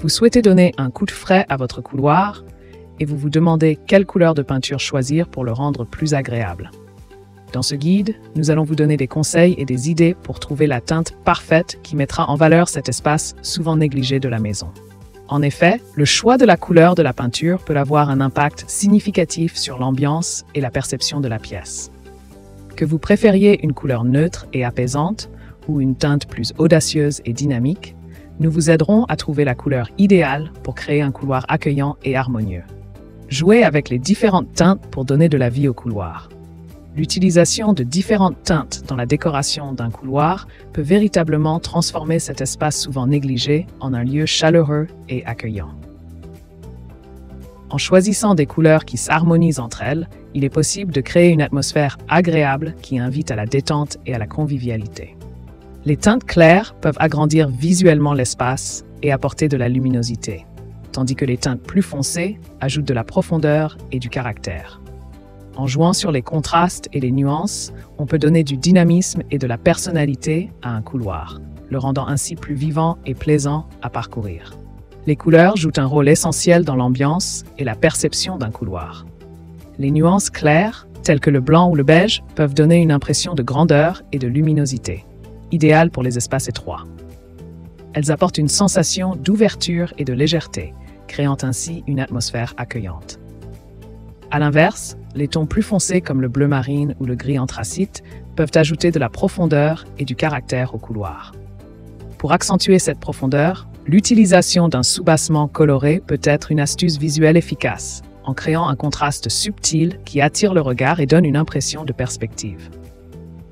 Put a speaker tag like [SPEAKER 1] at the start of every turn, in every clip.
[SPEAKER 1] Vous souhaitez donner un coup de frais à votre couloir et vous vous demandez quelle couleur de peinture choisir pour le rendre plus agréable. Dans ce guide, nous allons vous donner des conseils et des idées pour trouver la teinte parfaite qui mettra en valeur cet espace souvent négligé de la maison. En effet, le choix de la couleur de la peinture peut avoir un impact significatif sur l'ambiance et la perception de la pièce. Que vous préfériez une couleur neutre et apaisante ou une teinte plus audacieuse et dynamique, nous vous aiderons à trouver la couleur idéale pour créer un couloir accueillant et harmonieux. Jouez avec les différentes teintes pour donner de la vie au couloir. L'utilisation de différentes teintes dans la décoration d'un couloir peut véritablement transformer cet espace souvent négligé en un lieu chaleureux et accueillant. En choisissant des couleurs qui s'harmonisent entre elles, il est possible de créer une atmosphère agréable qui invite à la détente et à la convivialité. Les teintes claires peuvent agrandir visuellement l'espace et apporter de la luminosité, tandis que les teintes plus foncées ajoutent de la profondeur et du caractère. En jouant sur les contrastes et les nuances, on peut donner du dynamisme et de la personnalité à un couloir, le rendant ainsi plus vivant et plaisant à parcourir. Les couleurs jouent un rôle essentiel dans l'ambiance et la perception d'un couloir. Les nuances claires, telles que le blanc ou le beige, peuvent donner une impression de grandeur et de luminosité, idéale pour les espaces étroits. Elles apportent une sensation d'ouverture et de légèreté, créant ainsi une atmosphère accueillante. À l'inverse, les tons plus foncés comme le bleu marine ou le gris anthracite peuvent ajouter de la profondeur et du caractère au couloir. Pour accentuer cette profondeur, l'utilisation d'un soubassement coloré peut être une astuce visuelle efficace, en créant un contraste subtil qui attire le regard et donne une impression de perspective.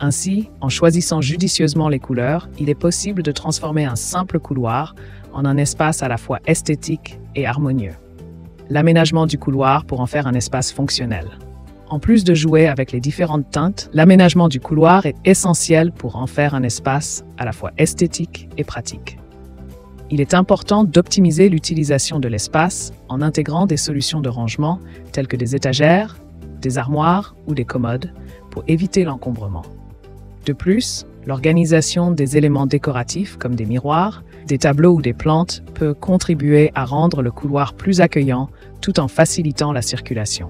[SPEAKER 1] Ainsi, en choisissant judicieusement les couleurs, il est possible de transformer un simple couloir en un espace à la fois esthétique et harmonieux. L'aménagement du couloir pour en faire un espace fonctionnel. En plus de jouer avec les différentes teintes, l'aménagement du couloir est essentiel pour en faire un espace à la fois esthétique et pratique. Il est important d'optimiser l'utilisation de l'espace en intégrant des solutions de rangement telles que des étagères, des armoires ou des commodes pour éviter l'encombrement. De plus, l'organisation des éléments décoratifs comme des miroirs, des tableaux ou des plantes peut contribuer à rendre le couloir plus accueillant tout en facilitant la circulation.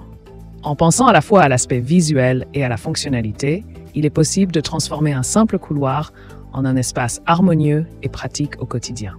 [SPEAKER 1] En pensant à la fois à l'aspect visuel et à la fonctionnalité, il est possible de transformer un simple couloir en un espace harmonieux et pratique au quotidien.